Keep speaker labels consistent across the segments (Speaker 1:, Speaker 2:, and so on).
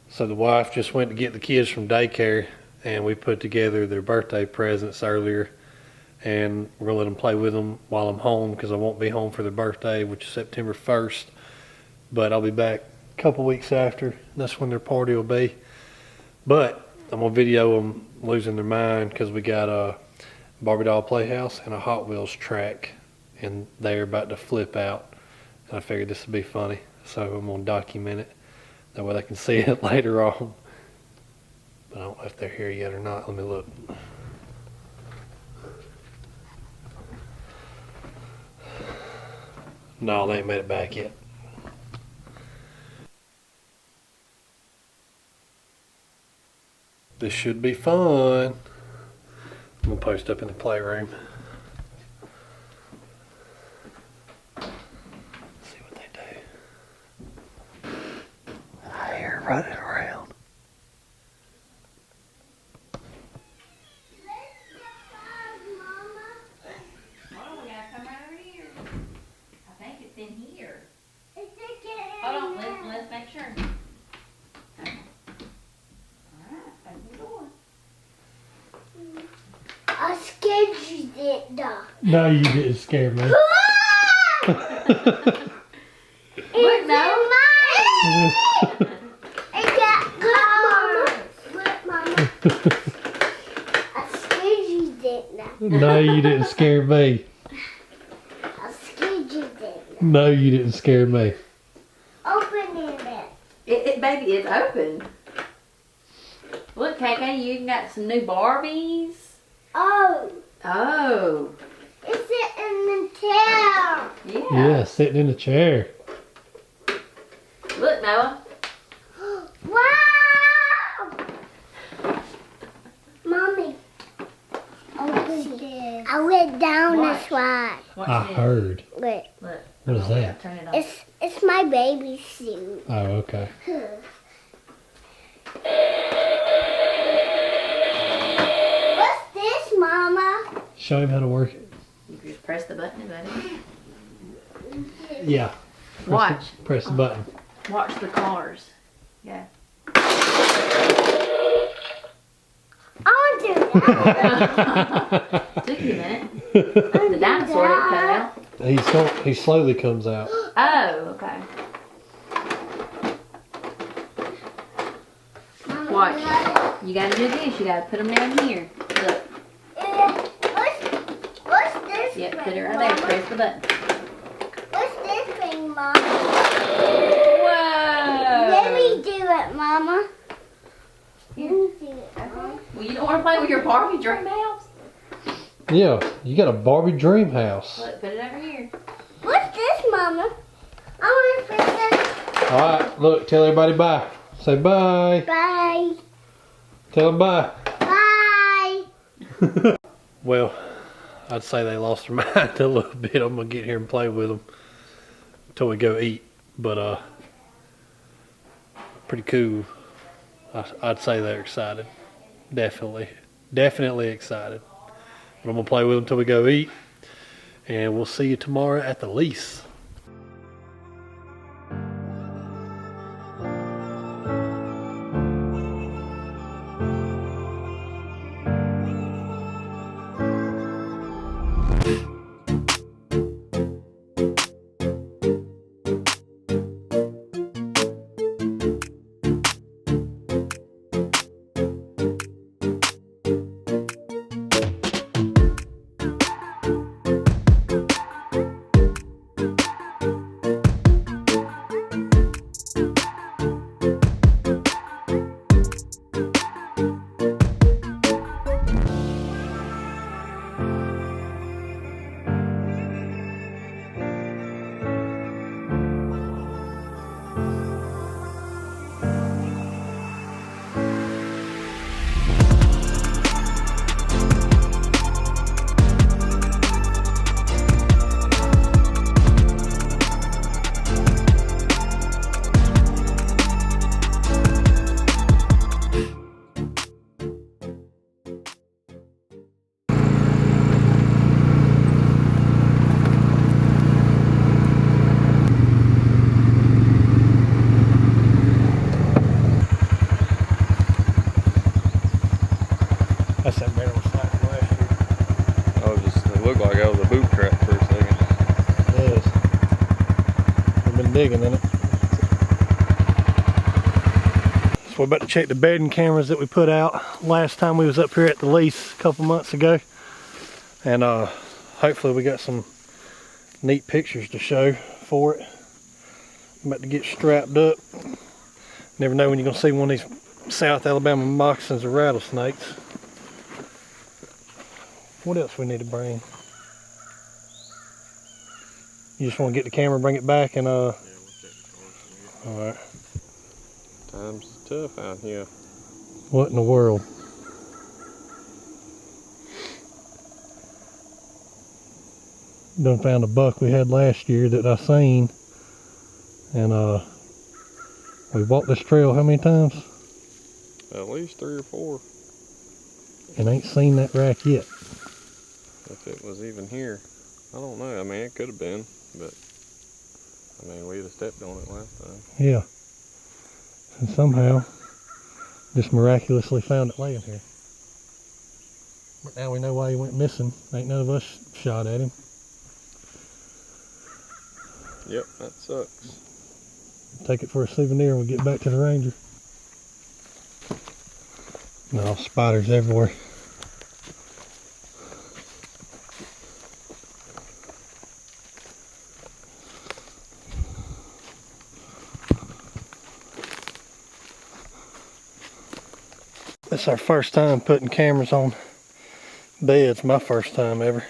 Speaker 1: So the wife just went to get the kids from daycare, and we put together their birthday presents earlier, and we're gonna let them play with them while I'm home because I won't be home for their birthday, which is September 1st. But I'll be back a couple weeks after. That's when their party will be. But I'm gonna video them losing their mind because we got a Barbie doll playhouse and a Hot Wheels track, and they're about to flip out. And I figured this would be funny, so I'm gonna document it. That way they can see it later on. But I don't know if they're here yet or not. Let me look. No, they ain't made it back yet. This should be fun. I'm gonna post up in the playroom. See what they do. They're running around.
Speaker 2: Oh, we gotta come over here. I think it's in here. Hold on, let's make sure. Alright, open the door.
Speaker 3: I scared you, didn't I?
Speaker 1: No, you didn't scare me.
Speaker 2: Look, no.
Speaker 3: I got cars. Look, Mama. I scared you, didn't I?
Speaker 1: No, you didn't scare me.
Speaker 3: I scared you, didn't
Speaker 1: No, you didn't scare me.
Speaker 3: I? Open it.
Speaker 2: Baby, it's open. Look, KK, you got some new Barbies.
Speaker 3: Oh,
Speaker 2: Oh,
Speaker 3: it's in the tail.
Speaker 2: yeah.
Speaker 1: Yeah, sitting in a chair.
Speaker 2: Look, Noah.
Speaker 3: Wow! Mommy. Open it. I went down
Speaker 2: Watch.
Speaker 3: this slide.
Speaker 2: Watch
Speaker 1: I
Speaker 2: this.
Speaker 1: heard.
Speaker 3: Look,
Speaker 2: Look.
Speaker 1: What is that?
Speaker 2: Turn it off.
Speaker 3: it's my baby suit.
Speaker 1: Oh, okay.
Speaker 3: What's this, Mama?
Speaker 1: Show him how to work it.
Speaker 2: You just press the button, buddy.
Speaker 1: Yeah.
Speaker 2: Watch.
Speaker 1: Press the button.
Speaker 2: Watch the cars. Yeah.
Speaker 3: I want to do that.
Speaker 2: Took you a minute. The dinosaur didn't cut out.
Speaker 1: He slowly comes out.
Speaker 2: Oh, okay. Watch. You gotta do this. You gotta put them down here. Look.
Speaker 3: What's this?
Speaker 2: Yep,
Speaker 3: thing,
Speaker 2: put it right there.
Speaker 3: Mama?
Speaker 2: Press the button.
Speaker 3: What's this thing, Mama?
Speaker 2: Whoa!
Speaker 3: Let me do it, Mama.
Speaker 2: Here.
Speaker 3: Let me do it, Mama.
Speaker 2: Well, you don't want to play with your Barbie dream house?
Speaker 1: Yeah, you got a Barbie dream house.
Speaker 2: Look, put it over here.
Speaker 3: What's this, Mama? I want to put this.
Speaker 1: All right, look, tell everybody bye. Say bye.
Speaker 3: Bye.
Speaker 1: Tell them bye.
Speaker 3: Bye.
Speaker 1: Well, I'd say they lost their mind a little bit. I'm gonna get here and play with them until we go eat. But pretty cool. I'd say they're excited. Definitely excited. But I'm gonna play with them until we go eat, and we'll see you tomorrow at the lease. we're about to check the bedding cameras that we put out last time we was up here at the lease a couple months ago. And hopefully we got some neat pictures to show for it. I'm about to get strapped up. Never know when you're gonna see one of these South Alabama moccasins or rattlesnakes. What else we need to bring? You just want to get the camera, bring it back, and
Speaker 4: Yeah, we'll check the cars.
Speaker 1: all right.
Speaker 4: Times tough out here.
Speaker 1: What in the world? Done found a buck we had last year that I seen, and we walked this trail how many times?
Speaker 4: At least 3 or 4.
Speaker 1: And ain't seen that rack yet.
Speaker 4: If it was even here. I don't know. I mean, it could have been, but I mean, we'd have stepped on it last time.
Speaker 1: Yeah. And somehow, just miraculously found it laying here. But now we know why he went missing. Ain't none of us shot at him.
Speaker 4: Yep, that sucks.
Speaker 1: Take it for a souvenir and we'll get back to the ranger. No, spiders everywhere. This is our first time putting cameras on beds, my first time ever.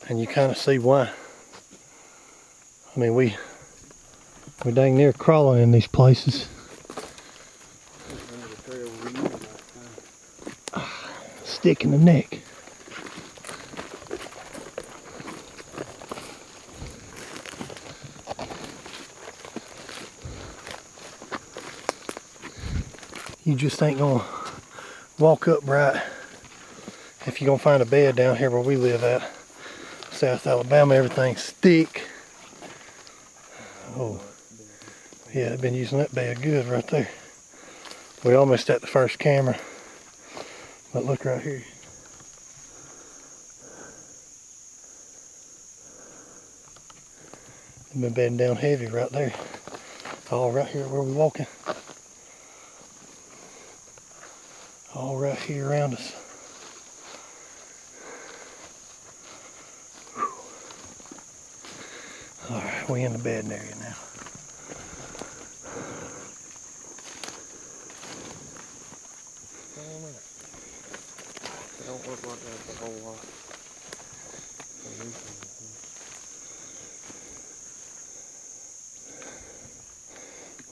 Speaker 1: And you kind of see why. I mean, we dang near crawling in these places. Stick in the neck. You just ain't gonna walk up right if you're gonna find a bed down here where we live at. South Alabama, everything's thick. Oh, yeah, they've been using that bed good right there. We almost at the first camera, but look right here. They've been bedding down heavy right there. All right here where we're walking. All right here around us. All right, we in the bedding area now.
Speaker 4: They don't look like that a whole lot.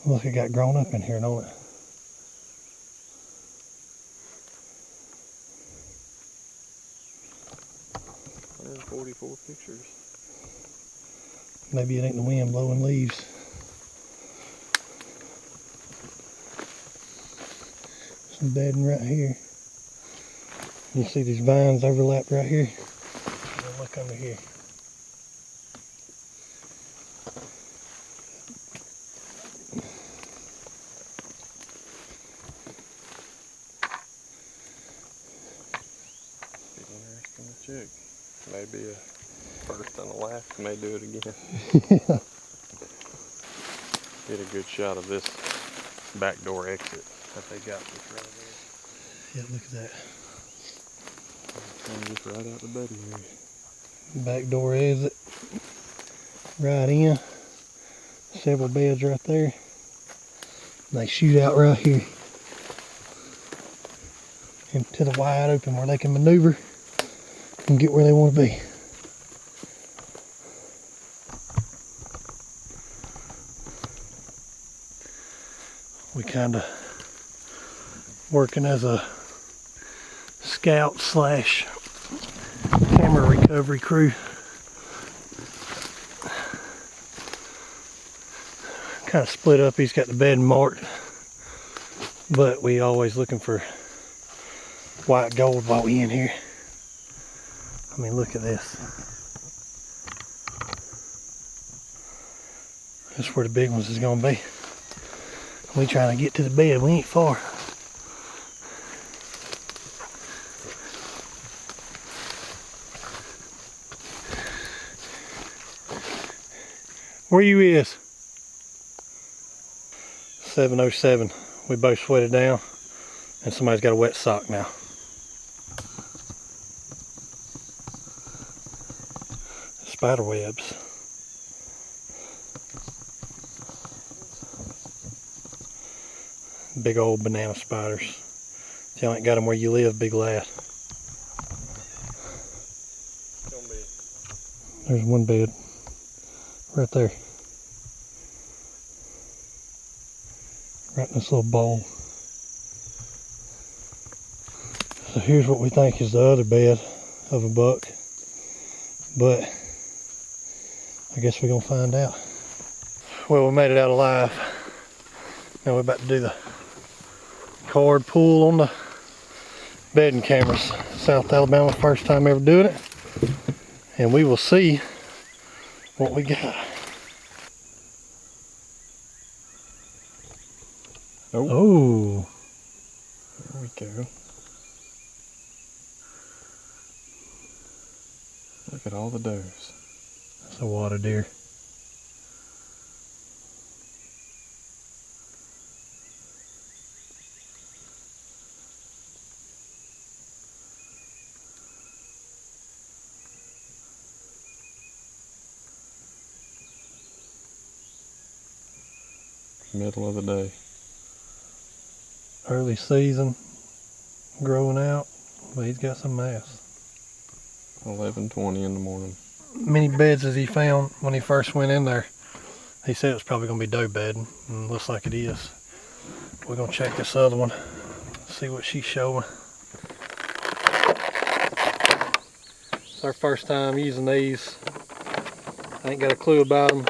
Speaker 1: Look, it got grown up in here, don't it?
Speaker 4: There's 44 pictures.
Speaker 1: Maybe it ain't the wind blowing leaves. Some bedding right here. You see these vines overlap right here? Now look under here.
Speaker 4: Be interesting to check. Maybe a first and a last. May do it again.
Speaker 1: Yeah.
Speaker 4: Get a good shot of this back door exit that they got just right there.
Speaker 1: Yeah, look at that.
Speaker 4: And just right out the bedding area.
Speaker 1: Back door exit. Right in. Several beds right there. They shoot out right here into the wide open where they can maneuver and get where they want to be. We kind of working as a scout slash camera recovery crew. Kind of split up. He's got the bed marked, but we always looking for white gold while we in here. I mean, look at this. That's where the big ones is gonna be. We trying to get to the bed. We ain't far. Where you is? 707. We both sweated down, and somebody's got a wet sock now. Spider webs. Big old banana spiders. If y'all ain't got them where you live, big lad. There's one bed right there. Right in this little bowl. So here's what we think is the other bed of a buck. But I guess we're gonna find out. Well, we made it out alive. Now we're about to do the card pull on the bedding cameras. South Alabama, first time ever doing it. And we will see what we got. Oh.
Speaker 4: There we go. Look at all the does.
Speaker 1: That's a water deer.
Speaker 4: Middle of the day.
Speaker 1: Early season, growing out, but he's got some mass.
Speaker 4: 11:20 in the morning.
Speaker 1: Many beds as he found when he first went in there. He said it was probably going to be doe bedding, and it looks like it is. We're going to check this other one, see what she's showing. It's our first time using these. I ain't got a clue about them,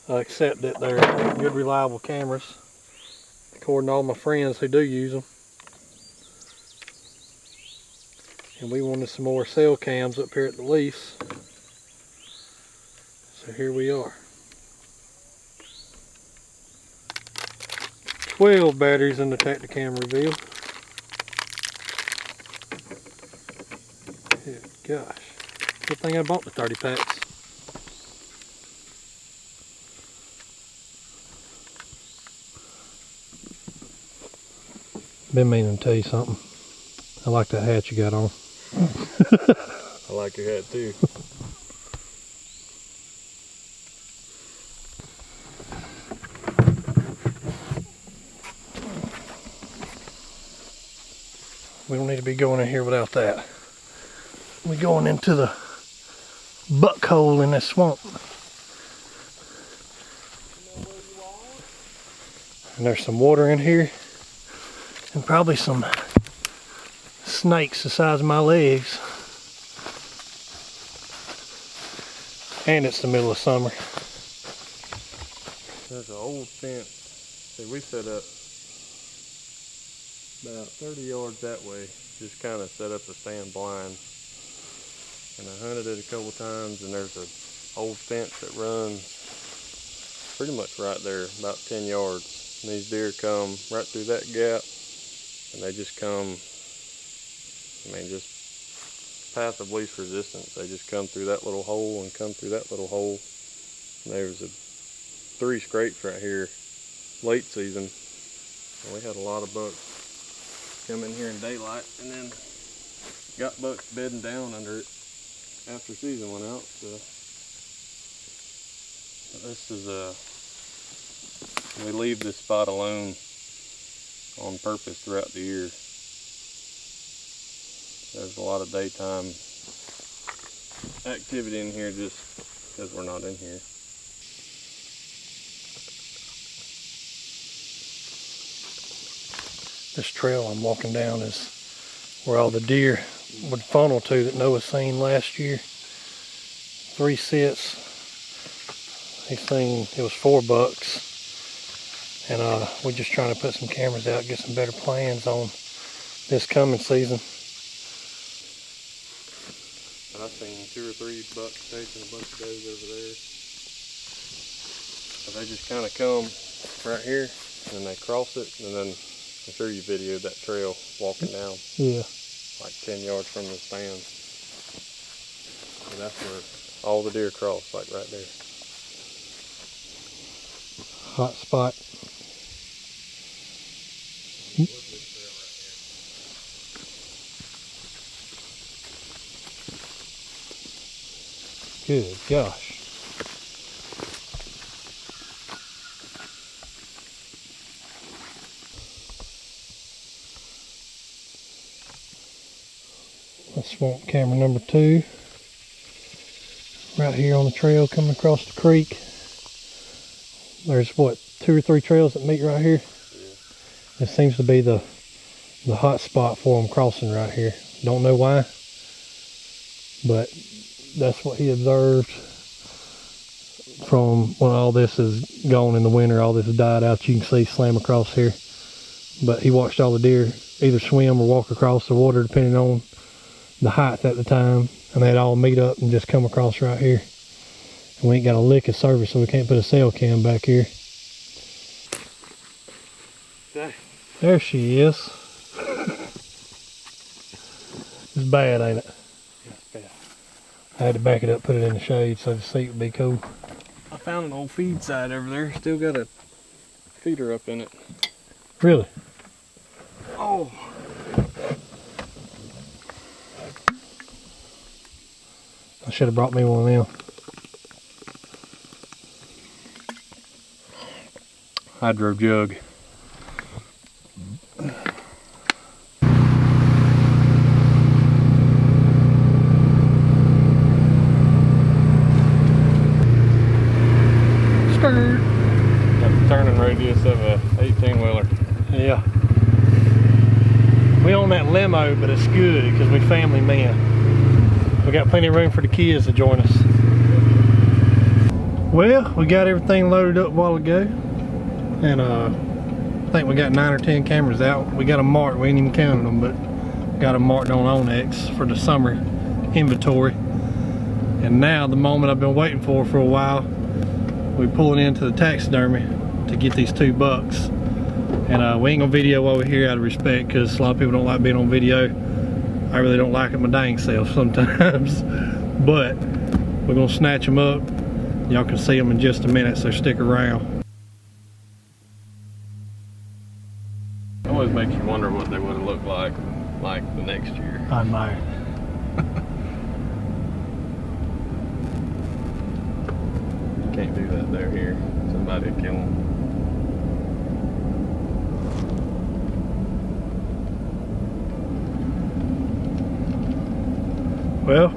Speaker 1: except that they're good, reliable cameras, according to all my friends who do use them. And we wanted some more cell cams up here at the lease. So here we are. 12 batteries in the Tacticam reveal. Good gosh. Good thing I bought the 30 packs. Been meaning to tell you something. I like that hat you got on.
Speaker 4: I like your hat too.
Speaker 1: We don't need to be going in here without that. We're going into the buck hole in this swamp. And there's some water in here. And probably some snakes the size of my legs. And it's the middle of summer.
Speaker 4: There's an old fence. See, we set up about 30 yards that way. Just kind of set up a stand blind. And I hunted it a couple times, and there's an old fence that runs pretty much right there, about 10 yards. And these deer come right through that gap, and they just come, I mean, just path of least resistance. They just come through that little hole and come through that little hole. And there was 3 scrapes right here late season, and we had a lot of bucks come in here in daylight, and then got bucks bedding down under it after season went out. So this is we leave this spot alone on purpose throughout the year. There's a lot of daytime activity in here just because we're not in here.
Speaker 1: This trail I'm walking down is where all the deer would funnel to that Noah seen last year. 3 sits. He seen it was 4 bucks. And we're just trying to put some cameras out, get some better plans on this coming season.
Speaker 4: I've seen 2 or 3 bucks chasing a bunch of does over there. So they just kind of come right here, and they cross it, and then I'm sure you videoed that trail walking down.
Speaker 1: Yeah.
Speaker 4: Like 10 yards from the stand. And that's where all the deer cross, like right there.
Speaker 1: Hot spot. Good gosh. That's swamp camera number 2. Right here on the trail coming across the creek. There's what, 2 or 3 trails that meet right here? Yeah. This seems to be the hot spot for them crossing right here. Don't know why, but that's what he observed from when all this is gone in the winter. All this has died out. You can see slam across here. But he watched all the deer either swim or walk across the water depending on the height at the time, and they'd all meet up and just come across right here. And we ain't got a lick of service, so we can't put a cell cam back here. There she is. It's bad, ain't it?
Speaker 4: Yeah, it's bad.
Speaker 1: I had to back it up, put it in the shade so the seat would be cool.
Speaker 4: I found an old feed site over there. Still got a feeder up in it.
Speaker 1: Really?
Speaker 4: Oh.
Speaker 1: I should have brought me one of them.
Speaker 4: Hydro jug.
Speaker 1: Skirt.
Speaker 4: Got the turning radius of a 18-wheeler.
Speaker 1: Yeah. We own that limo, but it's good because we family men. We got plenty of room for the kids to join us. Well, we got everything loaded up a while ago, and I think we got 9 or 10 cameras out. We got them marked. We ain't even counted them, but got them marked on Onyx for the summer inventory. And now, the moment I've been waiting for a while, we're pulling into the taxidermy to get these 2 bucks. And we ain't gonna video while we're here out of respect, because a lot of people don't like being on video. I really don't like it my dang self sometimes. But we're gonna snatch them up. Y'all can see them in just a minute, so stick around.
Speaker 4: It always makes you wonder what they would have looked like the next year.
Speaker 1: I know.
Speaker 4: You can't do that there here. Somebody would kill them.
Speaker 1: Well,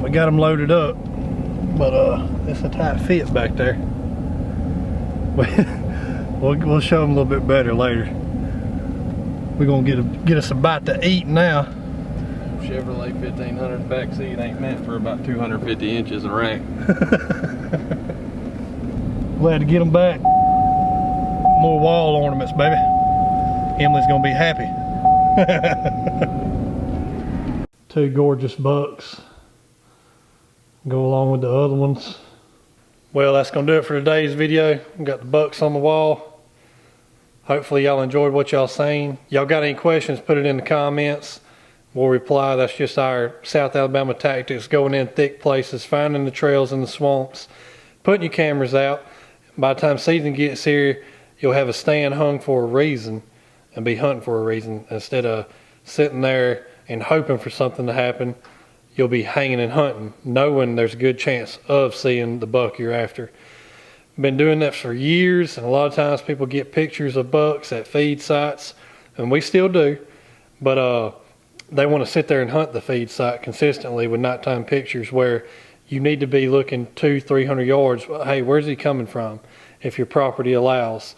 Speaker 1: we got them loaded up, but it's a tight fit back there. We'll show them a little bit better later. We're gonna get us a bite to eat now.
Speaker 4: Chevrolet 1500 back seat ain't meant for about 250 inches of rack.
Speaker 1: Glad to get them back. More wall ornaments, baby. Emily's gonna be happy. 2 gorgeous bucks. Go along with the other ones. Well, that's gonna do it for today's video. We got the bucks on the wall. Hopefully y'all enjoyed what y'all seen. Y'all got any questions, put it in the comments. We'll reply. That's just our South Alabama tactics, going in thick places, finding the trails in the swamps, putting your cameras out. By the time season gets here, you'll have a stand hung for a reason and be hunting for a reason. Instead of sitting there and hoping for something to happen, you'll be hanging and hunting, knowing there's a good chance of seeing the buck you're after. Been doing that for years, and a lot of times people get pictures of bucks at feed sites, and we still do, but they want to sit there and hunt the feed site consistently with nighttime pictures, where you need to be looking 200-300 yards. Hey, where's he coming from, if your property allows?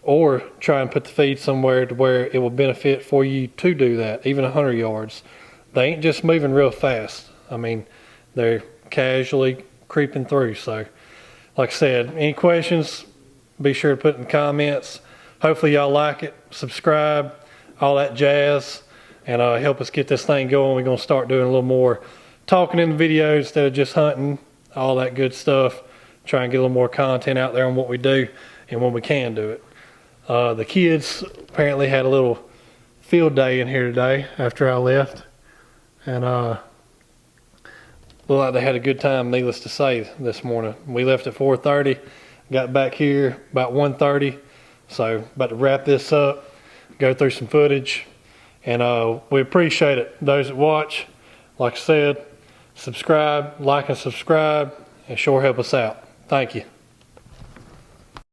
Speaker 1: Or try and put the feed somewhere to where it will benefit for you to do that, even 100 yards. They ain't just moving real fast. I mean, they're casually creeping through. So, like I said, any questions, be sure to put in the comments. Hopefully y'all like it, subscribe, all that jazz, and help us get this thing going. We're gonna start doing a little more talking in the video instead of just hunting, all that good stuff. Try and get a little more content out there on what we do and when we can do it. The kids apparently had a little field day in here today after I left, and looked like they had a good time, needless to say, this morning. We left at 4:30, got back here about 1:30, so about to wrap this up, go through some footage, and we appreciate it. Those that watch, like I said, subscribe, like and subscribe, and sure help us out. Thank you.